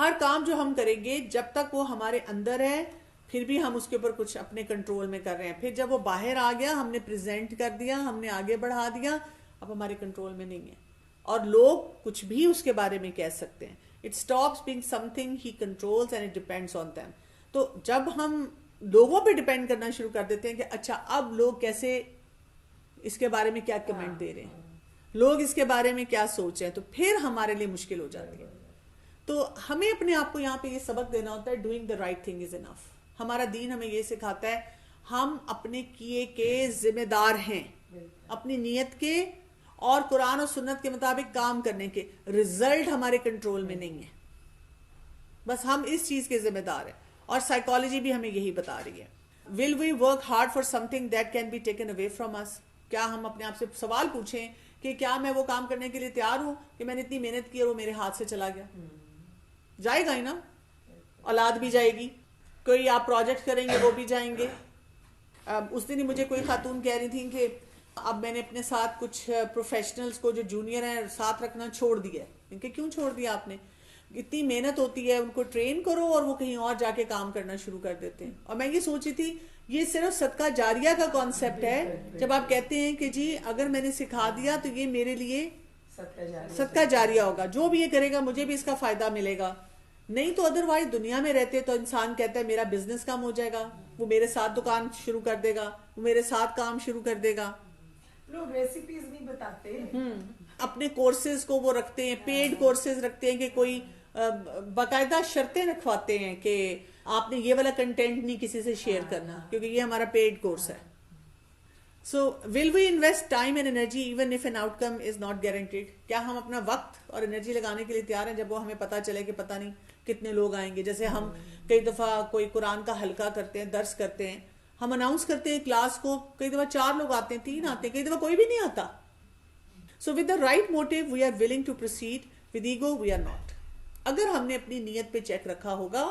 ہر کام جو ہم کریں گے جب تک وہ ہمارے اندر ہے پھر بھی ہم اس کے اوپر کچھ اپنے کنٹرول میں کر رہے ہیں. پھر جب وہ باہر آ گیا, ہم نے پریزنٹ کر دیا, ہم نے آگے بڑھا دیا, اب ہمارے کنٹرول میں نہیں ہے. اور لوگ کچھ بھی اس کے بارے میں کہہ سکتے ہیں. It stops being some thing he controls and it depends on them. تو جب ہم لوگوں پہ ڈپینڈ کرنا شروع کر دیتے ہیں کہ اچھا اب لوگ کیسے اس کے بارے میں کیا کمنٹ دے رہے ہیں, لوگ اس کے بارے میں کیا سوچ رہے ہیں, تو پھر ہمارے لیے مشکل ہو جاتی ہے. تو ہمیں اپنے آپ کو یہاں پہ یہ سبق دینا ہوتا ہے, doing the right thing is enough. ہمارا دین ہمیں یہ سکھاتا ہے ہم اپنے کیے کے ذمہ دار ہیں, اپنی نیت کے اور قرآن و سنت کے مطابق کام کرنے کے. رزلٹ ہمارے کنٹرول میں نہیں ہے, بس ہم اس چیز کے ذمہ دار ہیں. اور سائیکالوجی بھی ہمیں یہی بتا رہی ہے. Will we work hard for something that can be taken away from us. کیا ہم اپنے آپ سے سوال پوچھیں کہ کیا میں وہ کام کرنے کے لیے تیار ہوں کہ میں نے اتنی محنت کی اور وہ میرے ہاتھ سے چلا گیا. جائے گا ہی نا, اولاد بھی جائے گی, کوئی آپ پروجیکٹ کریں گے وہ بھی جائیں گے. اس دن ہی مجھے کوئی خاتون کہہ رہی تھی کہ اب میں نے اپنے ساتھ کچھ پروفیشنلز کو جو جونیئر ہیں ساتھ رکھنا چھوڑ دیا ہے. ان کے کیوں چھوڑ دیا آپ نے؟ اتنی محنت ہوتی ہے, ان کو ٹرین کرو اور وہ کہیں اور جا کے کام کرنا شروع کر دیتے ہیں. اور میں یہ سوچی تھی یہ صرف صدقہ جاریہ کا کانسیپٹ ہے. جب آپ کہتے ہیں کہ جی اگر میں نے سکھا دیا تو یہ میرے لیے صدقہ جاریہ ہوگا, جو بھی یہ کرے گا مجھے بھی اس کا فائدہ ملے گا. نہیں تو ادروائز دنیا میں رہتے تو انسان کہتا ہے میرا بزنس کم ہو جائے گا, وہ میرے ساتھ دکان شروع کر دے گا, وہ میرے ساتھ کام شروع کر دے گا. لوگ ریسیپیز نہیں بتاتے, اپنے کورسز کو وہ رکھتے ہیں, پیڈ کورسز رکھتے ہیں کہ کوئی باقاعدہ شرطیں رکھواتے ہیں کہ آپ نے یہ والا کنٹینٹ نہیں کسی سے شیئر کرنا کیونکہ یہ ہمارا پیڈ کورس ہے. So will we invest time and energy even if an outcome is not guaranteed. کیا ہم اپنا وقت اور انرجی لگانے کے لیے تیار ہیں جب وہ ہمیں پتہ چلے کہ پتہ نہیں کتنے لوگ آئیں گے؟ جیسے ہم کئی دفعہ کوئی قرآن کا حلقہ کرتے ہیں, درس کرتے ہیں, ہم اناؤنس کرتے ہیں کلاس کو, کئی دفعہ 4 لوگ آتے ہیں, 3 آتے ہیں, کئی دفعہ کوئی بھی نہیں آتا. So with the right motive we are willing to proceed, with ego we are not. اگر ہم نے اپنی نیت پہ چیک رکھا ہوگا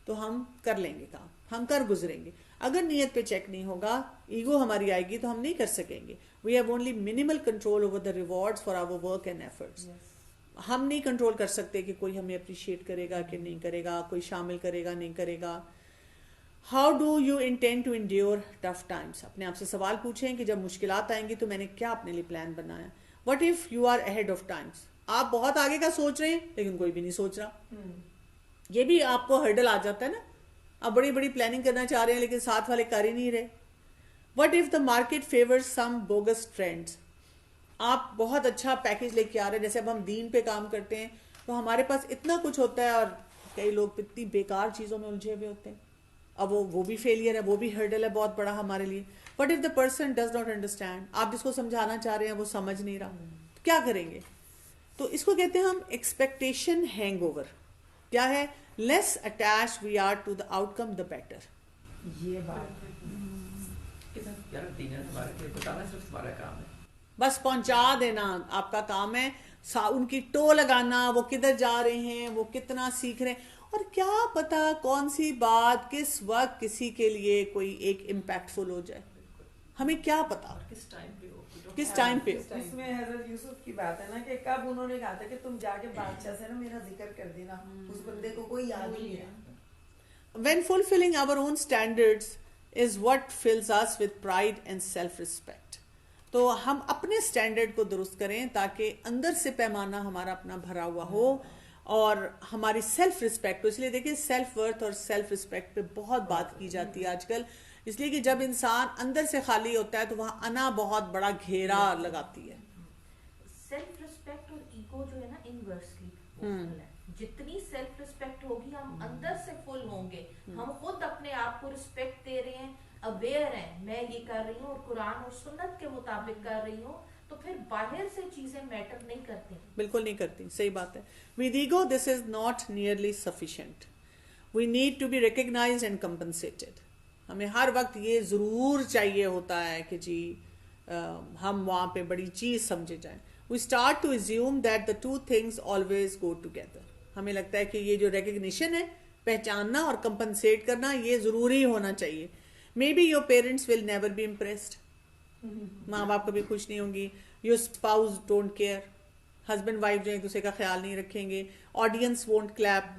تو ہم کر لیں گے کام, ہم کر گزریں گے. اگر نیت پہ چیک نہیں ہوگا, ایگو ہماری آئے گی تو ہم نہیں کر سکیں گے. We have only minimal control over the rewards for our work and efforts. ہم نہیں کنٹرول کر سکتے کہ کوئی ہمیں اپریشیٹ کرے گا کہ نہیں کرے گا, کوئی شامل کرے گا نہیں کرے گا. How do you intend to endure tough times. اپنے آپ سے سوال پوچھیں کہ جب مشکلات آئیں گی تو میں نے کیا اپنے لیے پلان بنایا. What if you are ahead of times. آپ بہت آگے کا سوچ رہے ہیں لیکن کوئی بھی نہیں سوچ رہا, یہ بھی آپ کو ہرڈل آ جاتا ہے نا. آپ بڑی بڑی پلاننگ کرنا چاہ رہے ہیں لیکن ساتھ والے کر ہی نہیں رہے. What if the market favour some bogus trends. آپ بہت اچھا پیکج لے کے آ رہے ہیں, جیسے اب ہم دین پہ کام کرتے ہیں تو ہمارے پاس اتنا کچھ ہوتا ہے اور کئی لوگ اتنی بیکار چیزوں میں الجھے ہوئے ہوتے ہیں. اب وہ بھی فیلئر ہے, وہ بھی ہرڈل ہے بہت بڑا ہمارے لیے. What if the person does not understand. آپ جس کو سمجھانا چاہ رہے ہیں وہ سمجھ نہیں رہا, تو کیا کریں گے؟ تو اس کو کہتے ہیں ہم ایکسپیکٹیشن ہینگ اوور. کیا ہے؟ Less attach we are to the outcome the better. یہ بات بس پہنچا دینا آپ کا کام ہے, ان کی ٹو لگانا, وہ کدھر جا رہے ہیں, وہ کتنا سیکھ رہے ہیں, اور کیا پتا کون سی بات کس وقت کسی کے لیے کوئی ایک امپیکٹ فل ہو جائے. ہمیں کیا پتا کس ٹائم پہ. اس میں حضرت یوسف کی بات ہے نا کہ کب انہوں نے کہا تھا کہ تم جا کے بادشاہ سے نا میرا ذکر کر دینا, اس بندے کو کوئی یاد نہیں ہے. When fulfilling our own standards is what fills us with pride and self-respect. تو ہم اپنے سٹینڈرڈ کو درست کریں تاکہ اندر سے پیمانہ ہمارا اپنا بھرا ہوا ہو اور ہماری سیلف رسپیکٹ. تو اس لیے دیکھیں سیلف ورتھ اور سیلف رسپیکٹ پہ بہت بات کی جاتی ہے آج کل, اس لیے کہ جب انسان اندر سے خالی ہوتا ہے تو وہاں انا بہت بڑا گھیرا لگاتی ہے. سیلف رسپیکٹ اور ایگو جو ہے نا انورسلی ہے. جتنی سیلف رسپیکٹ ہوگی ہم اندر سے فل ہوں گے, ہم خود اپنے آپ کو رسپیکٹ دے رہے ہیں, اویئر ہیں میں یہ کر رہی ہوں اور قرآن اور سنت کے مطابق کر رہی ہوں, تو پھر باہر سے چیزیں میٹر نہیں کرتی. بالکل نہیں کرتی, صحیح بات ہے. With ego this is not nearly sufficient. We need to be recognized and compensated. ہمیں ہر وقت یہ ضرور چاہیے ہوتا ہے کہ جی ہم وہاں پہ بڑی چیز سمجھے جائیں. We start to assume that the two things always go together. ہمیں لگتا ہے کہ یہ جو ریکگنیشن ہے, پہچاننا اور کمپنسیٹ کرنا, یہ ضروری ہونا چاہیے. Maybe your parents will never be impressed. ماں باپ کبھی خوش نہیں ہوں گی. Your spouse don't care. Husband wife جو ایک دوسرے کا خیال نہیں رکھیں گے. Audience won't clap.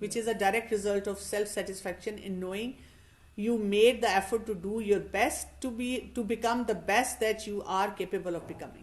which is a direct result of self-satisfaction in knowing you made the effort to do your best to become the best that you are capable of becoming.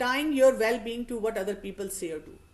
tying your well-being to what other people say or do.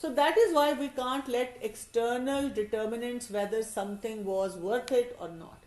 So that is why we can't let external determinants whether something was worth it or not.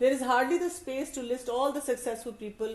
There is hardly the space to list all the successful people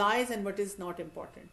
lies and what is not important.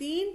3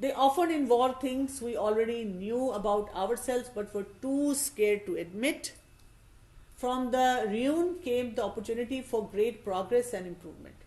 They often involve things we already knew about ourselves but were too scared to admit. From the ruin came the opportunity for great progress and improvement.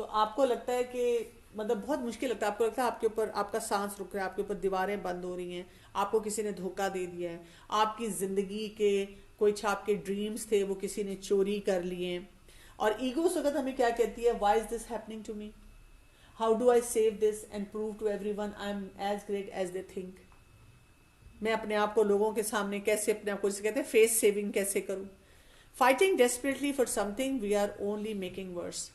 تو آپ کو لگتا ہے کہ مطلب بہت مشکل لگتا ہے، آپ کو لگتا ہے آپ کے اوپر آپ کا سانس رک رہا ہے، آپ کے اوپر دیواریں بند ہو رہی ہیں، آپ کو کسی نے دھوکہ دے دیا ہے، آپ کی زندگی کے کچھ آپ کے ڈریمز تھے وہ کسی نے چوری کر لیے. اور ایگو اس وقت ہمیں کیا کہتی ہے، why is this happening to me, how do I save this and prove to everyone I am as great as they think. میں اپنے آپ کو لوگوں کے سامنے کیسے اپنے آپ کو جسے کہتے ہیں فیس سیونگ کیسے کروں. Fighting desperately for something we are only making worse.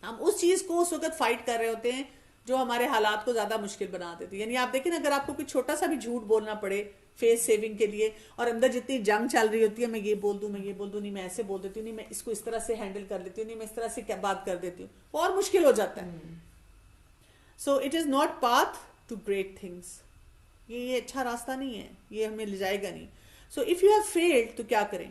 ہم اس چیز کو اس وقت فائٹ کر رہے ہوتے ہیں جو ہمارے حالات کو زیادہ مشکل بنا دیتی ہے. یعنی آپ دیکھیں نا، اگر آپ کو کوئی چھوٹا سا بھی جھوٹ بولنا پڑے فیس سیونگ کے لیے، اور اندر جتنی جنگ چل رہی ہوتی ہے، میں یہ بول دوں، میں یہ بول دوں، نہیں میں ایسے بول دیتی ہوں، نہیں میں اس کو اس طرح سے ہینڈل کر لیتی ہوں، نہیں میں اس طرح سے بات کر دیتی ہوں، اور مشکل ہو جاتا ہے. So it is not path to great things. یہ اچھا راستہ نہیں ہے، یہ ہمیں لے جائے گا نہیں. So if you have failed تو کیا کریں؟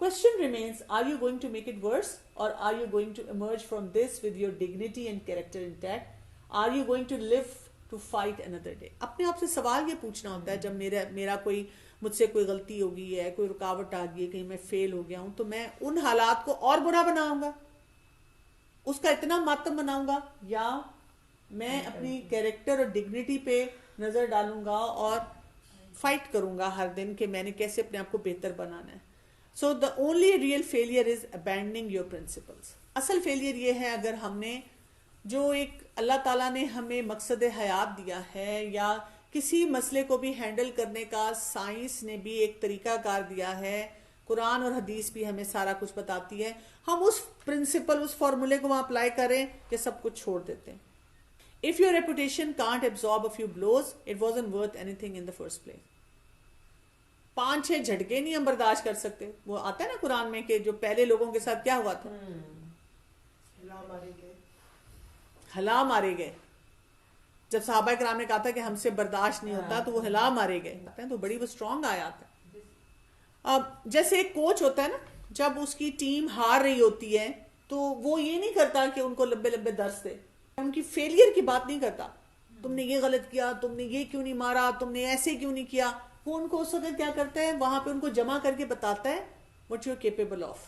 Question remains, are you going to make it worse, or are you going to emerge from this with your dignity and character intact? Are you going to live to fight another day? اپنے آپ سے سوال یہ پوچھنا ہوتا ہے جب میرا کوئی مجھ سے کوئی غلطی ہو گئی ہے، کوئی رکاوٹ آ گئی ہے، کہیں میں فیل ہو گیا ہوں، تو میں ان حالات کو اور برا بناؤں گا، اس کا اتنا ماتم بناؤں گا، یا میں اپنی کیریکٹر اور ڈگنیٹی پہ نظر ڈالوں گا اور فائٹ کروں گا ہر دن کہ میں نے کیسے اپنے آپ کو بہتر بنانا ہے. So the only real failure is abandoning your principles. اصل فیلئر یہ ہے اگر ہم نے جو ایک اللہ تعالیٰ نے ہمیں مقصد حیات دیا ہے، یا کسی مسئلے کو بھی ہینڈل کرنے کا سائنس نے بھی ایک طریقہ کار دیا ہے، قرآن اور حدیث بھی ہمیں سارا کچھ بتاتی ہے، ہم اس پرنسپل، اس فارمولے کو وہاں اپلائی کریں کہ سب کچھ چھوڑ دیتے ہیں. If your reputation can't absorb a few blows, it wasn't worth anything in the first place. 5-6 جھٹکے نہیں ہم برداشت کر سکتے. وہ آتا ہے نا قرآن میں کہ جو پہلے لوگوں کے ساتھ کیا ہوا تھا، ہلا مارے گئے. جب صحابہ کرام نے کہا تھا کہ ہم سے برداشت نہیں ہوتا تو وہ ہلا مارے گئے. تو بڑی وہ اسٹرانگ آیات ہے. اب جیسے ایک کوچ ہوتا ہے نا، جب اس کی ٹیم ہار رہی ہوتی ہے تو وہ یہ نہیں کرتا کہ ان کو لمبے لمبے درس دے، ان کی فیلئر کی بات نہیں کرتا، تم نے یہ غلط کیا، تم نے یہ کیوں نہیں مارا، تم نے ایسے کیوں نہیں کیا. وہ ان کو اس وقت کیا کرتا ہے، وہاں پہ ان کو جمع کر کے بتاتا ہے what you are capable of،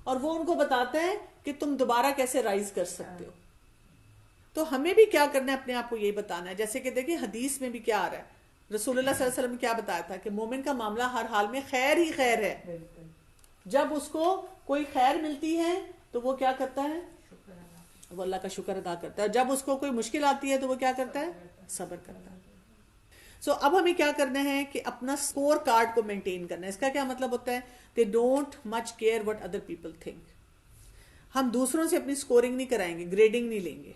اور وہ ان کو بتاتا ہے کہ تم دوبارہ کیسے رائز کر سکتے ہو. تو ہمیں بھی کیا کرنا ہے، اپنے آپ کو یہی بتانا ہے. جیسے کہ دیکھیں حدیث میں بھی کیا آ رہا ہے، رسول اللہ صلی اللہ علیہ وسلم نے کیا بتایا تھا کہ مومن کا معاملہ ہر حال میں خیر ہی خیر ہے. جب اس کو کوئی خیر ملتی ہے تو وہ کیا کرتا ہے، وہ اللہ کا شکر ادا کرتا ہے. جب اس کو کوئی مشکل آتی ہے تو وہ کیا کرتا ہے، صبر کرتا ہے. سو اب ہمیں کیا کرنا ہے کہ اپنا سکور کارڈ کو مینٹین کرنا ہے. اس کا کیا مطلب ہوتا ہے، they don't much care what other people think. ہم دوسروں سے اپنی سکورنگ نہیں کرائیں گے، گریڈنگ نہیں لیں گے.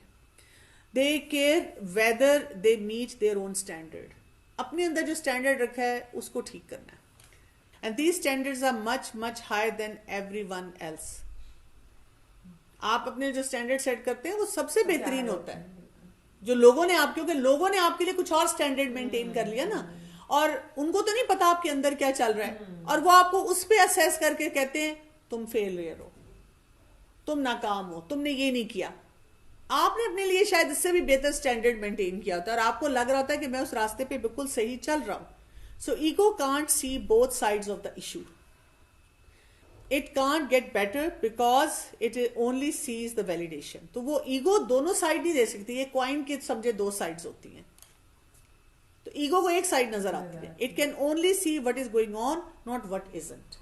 They care whether they meet their own standard. اپنے اندر جو اسٹینڈرڈ رکھا ہے اس کو ٹھیک کرنا ہے. And these standards are much much higher than everyone else. آپ اپنے جو اسٹینڈرڈ سیٹ کرتے ہیں وہ سب سے بہترین ہوتا ہے جو لوگوں نے آپ، کیونکہ لوگوں نے آپ کے لیے کچھ اور اسٹینڈرڈ مینٹین کر لیا نا، اور ان کو تو نہیں پتا آپ کے اندر کیا چل رہا ہے، اور وہ آپ کو اس پہ اسیس کر کے کہتے ہیں تم فیلئر ہو، تم ناکام ہو، تم نے یہ نہیں کیا. آپ نے اپنے لیے شاید اس سے بھی بہتر اسٹینڈرڈ مینٹین کیا ہوتا ہے، اور آپ کو لگ رہا ہوتا ہے کہ میں اس راستے پہ بالکل صحیح چل رہا ہوں. So ego can't see both sides of the issue. It can't get better because it only sees the validation. تو وہ ایگو دونوں سائڈ نہیں دے سکتی، یہ کوائن کے سمجھے دو سائڈز ہوتی ہیں. تو ایگو کو ایک سائڈ نظر آتی ہے. It can only see what is going on, not what isn't.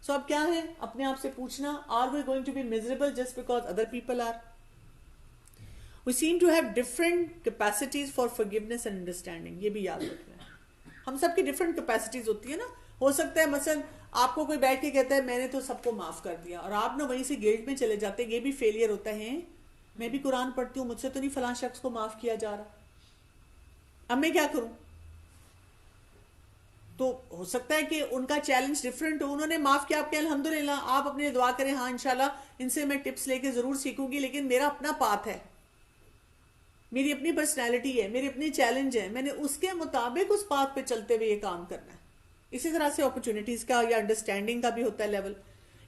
So اب کیا ہے، اپنے آپ سے پوچھنا، are we going to be miserable just because other people are? We seem to have different capacities for forgiveness and understanding. یہ بھی یاد رکھنا ہے. ہم سب کی different capacities ہوتی ہے نا. ہو سکتا ہے مثلا آپ کو کوئی بیٹھ کے کہتا ہے میں نے تو سب کو معاف کر دیا، اور آپ نہ وہیں سے گلٹ میں چلے جاتے ہیں. یہ بھی فیلئر ہوتا ہے. میں بھی قرآن پڑھتی ہوں، مجھ سے تو نہیں فلاں شخص کو معاف کیا جا رہا، اب میں کیا کروں. تو ہو سکتا ہے کہ ان کا چیلنج ڈفرینٹ ہو، انہوں نے معاف کیا، آپ کے الحمدللہ، آپ اپنے دعا کریں ہاں انشاءاللہ ان سے میں ٹپس لے کے ضرور سیکھوں گی، لیکن میرا اپنا پاتھ ہے، میری اپنی پرسنالٹی ہے، میری اپنی چیلنج ہے، میں نے اس کے مطابق اس پاتھ پہ چلتے ہوئے یہ کام کرنا ہے. اسی طرح سے اپرچونٹیز کا یا انڈرسٹینڈنگ کا بھی ہوتا ہے level.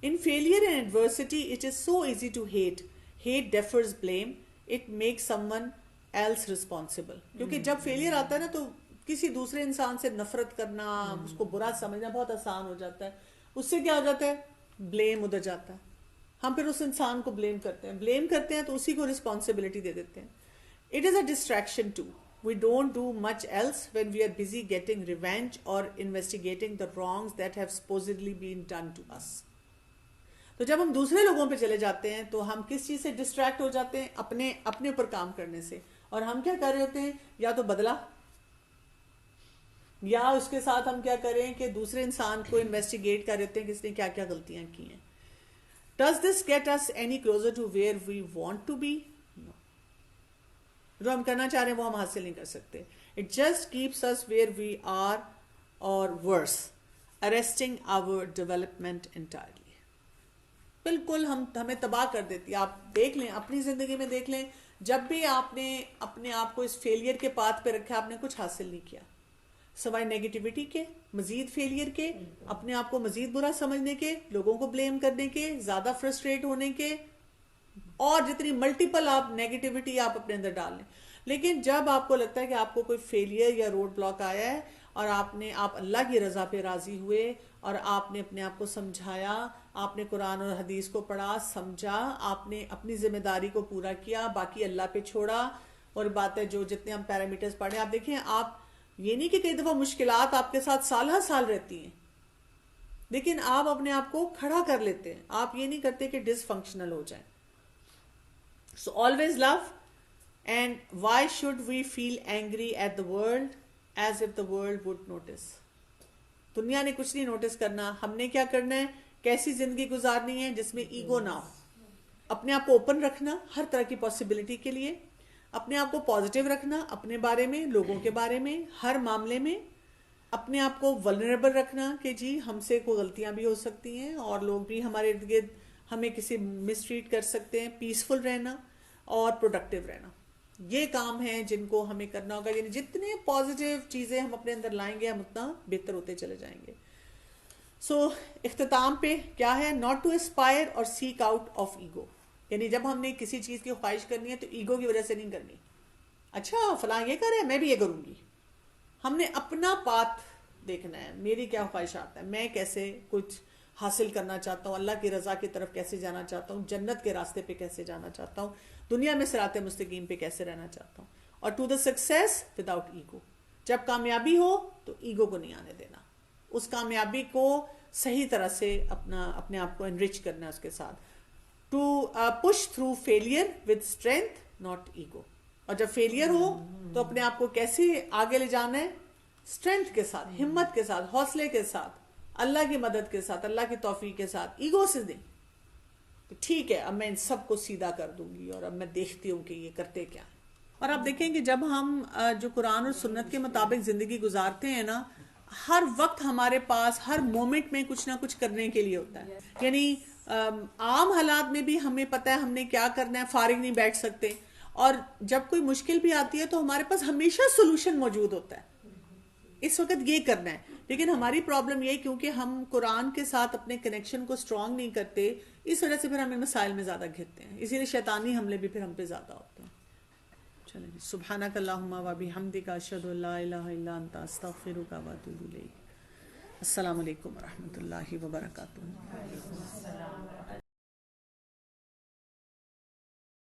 In failure and adversity it is so easy to hate defers blame, it make someone else responsible. کیونکہ جب فیلئر آتا ہے نا تو کسی دوسرے انسان سے نفرت کرنا، اس کو برا سمجھنا بہت آسان ہو جاتا ہے. اس سے کیا ہو جاتا ہے، بلیم ادھر جاتا ہے. ہم پھر اس انسان کو بلیم کرتے ہیں تو اسی کو رسپانسبلٹی دے دیتے ہیں. It is a distraction too. We don't do much else when we are busy getting revenge or investigating the wrongs that have supposedly been done to us. تو جب ہم دوسرے لوگوں پہ چلے جاتے ہیں تو ہم کس چیز سے ڈسٹریکٹ ہو جاتے ہیں؟ اپنے اوپر کام کرنے سے. اور ہم کیا کر رہے ہوتے ہیں؟ یا تو بدلہ، یا اس کے ساتھ ہم کیا کریں کہ دوسرے انسان کو انویسٹیگیٹ کر رہے ہوتے ہیں کہ اس نے کیا کیا غلطیاں کی ہیں. Does this get us any closer to where we want to be? No. جو ہم کرنا چاہ رہے ہیں وہ ہم حاصل نہیں کر سکتے. It just keeps us where we are or worse, arresting our development entirely. بالکل ہمیں تباہ کر دیتی ہے. آپ دیکھ لیں اپنی زندگی میں، دیکھ لیں جب بھی آپ نے اپنے آپ کو اس فیلئر کے پاتھ پہ رکھا، آپ نے کچھ حاصل نہیں کیا سوائے نیگیٹیوٹی کے، مزید فیلئر کے، اپنے آپ کو مزید برا سمجھنے کے، لوگوں کو بلیم کرنے کے، زیادہ فرسٹریٹ ہونے کے، اور جتنی ملٹیپل آپ نیگیٹیوٹی آپ اپنے اندر ڈال لیں. لیکن جب آپ کو لگتا ہے کہ آپ کو کوئی فیلئر یا روڈ بلاک آیا ہے اور آپ اللہ کی رضا پہ راضی ہوئے اور آپ نے اپنے آپ کو سمجھایا، آپ نے قرآن اور حدیث کو پڑھا، سمجھا، آپ نے اپنی ذمہ داری کو پورا کیا، باقی اللہ پہ چھوڑا. اور بات ہے جو جتنے ہم پیرامیٹرز پڑھیں، آپ دیکھیں، آپ یہ نہیں کہ کئی دفعہ مشکلات آپ کے ساتھ سال ہر سال رہتی ہیں، لیکن آپ اپنے آپ کو کھڑا کر لیتے ہیں. آپ یہ نہیں کرتے کہ ڈس فنکشنل ہو جائیں. So always love. And why should we feel angry at the world as if the world would notice? دنیا نے کچھ نہیں نوٹس کرنا. ہم نے کیا کرنا ہے؟ کیسی زندگی گزارنی ہے جس میں ایگو نہ ہو. اپنے آپ کو اوپن رکھنا ہر طرح کی پاسبلٹی کے لیے، اپنے آپ کو پازیٹیو رکھنا اپنے بارے میں، لوگوں کے بارے میں، ہر معاملے میں. اپنے آپ کو ولنریبل رکھنا کہ جی ہم سے کوئی غلطیاں بھی ہو سکتی ہیں اور لوگ بھی ہمارے ارد گرد ہمیں کسی مس ٹریٹ کر سکتے ہیں. پیسفل رہنا اور پروڈکٹیو رہنا، یہ کام ہیں جن کو ہمیں کرنا ہوگا. یعنی جتنے پازیٹیو چیزیں ہم اپنے اندر لائیں گے ہم اتنا بہتر ہوتے چلے جائیں گے. سو اختتام پہ کیا ہے؟ ناٹ ٹو اسپائر اور سیک آؤٹ آف ایگو. یعنی جب ہم نے کسی چیز کی خواہش کرنی ہے تو ایگو کی وجہ سے نہیں کرنی. اچھا فلاں یہ کر رہے ہیں میں بھی یہ کروں گی. ہم نے اپنا پاتھ دیکھنا ہے، میری کیا خواہشات ہیں، میں کیسے کچھ حاصل کرنا چاہتا ہوں، اللہ کی رضا کی طرف کیسے جانا چاہتا ہوں، جنت کے راستے پہ کیسے جانا چاہتا ہوں، دنیا میں صراط مستقیم پہ کیسے رہنا چاہتا ہوں. اور to the success without ego. جب کامیابی ہو تو ایگو کو نہیں آنے دینا، اس کامیابی کو صحیح طرح سے اپنے آپ کو انرچ کرنا ہے اس کے ساتھ. To push through failure with strength not ego. اور جب فیلئر ہو تو اپنے آپ کو کیسے آگے لے جانا ہے؟ اسٹرینتھ کے ساتھ، ہمت کے ساتھ، حوصلے کے ساتھ، اللہ کی مدد کے ساتھ، اللہ کی توفیق کے ساتھ. ایگو سے نہیں کہ ٹھیک ہے اب میں ان سب کو سیدھا کر دوں گی اور اب میں دیکھتی ہوں کہ یہ کرتے کیا. اور آپ دیکھیں کہ جب ہم جو قرآن اور سنت کے مطابق زندگی گزارتے ہیں نا، ہر وقت ہمارے پاس ہر مومنٹ میں کچھ نہ کچھ کرنے کے لیے ہوتا ہے. یعنی عام حالات میں بھی ہمیں پتہ ہے ہم نے کیا کرنا ہے، فارغ نہیں بیٹھ سکتے. اور جب کوئی مشکل بھی آتی ہے تو ہمارے پاس ہمیشہ سولوشن موجود ہوتا ہے، اس وقت یہ کرنا ہے. لیکن ہماری پرابلم یہ کیونکہ ہم قرآن کے ساتھ اپنے کنیکشن کو اسٹرانگ نہیں کرتے، اس وجہ سے پھر ہمیں مسائل میں زیادہ گھرتے ہیں، اسی لیے شیطانی حملے بھی پھر ہم پہ زیادہ ہوتے ہیں. چلیں جی، سبحانک اللہم و بحمدک اشہد ان لا الہ الا انت استغفرک و اتوب الیک. السلام علیکم و رحمۃ اللہ وبرکاتہ.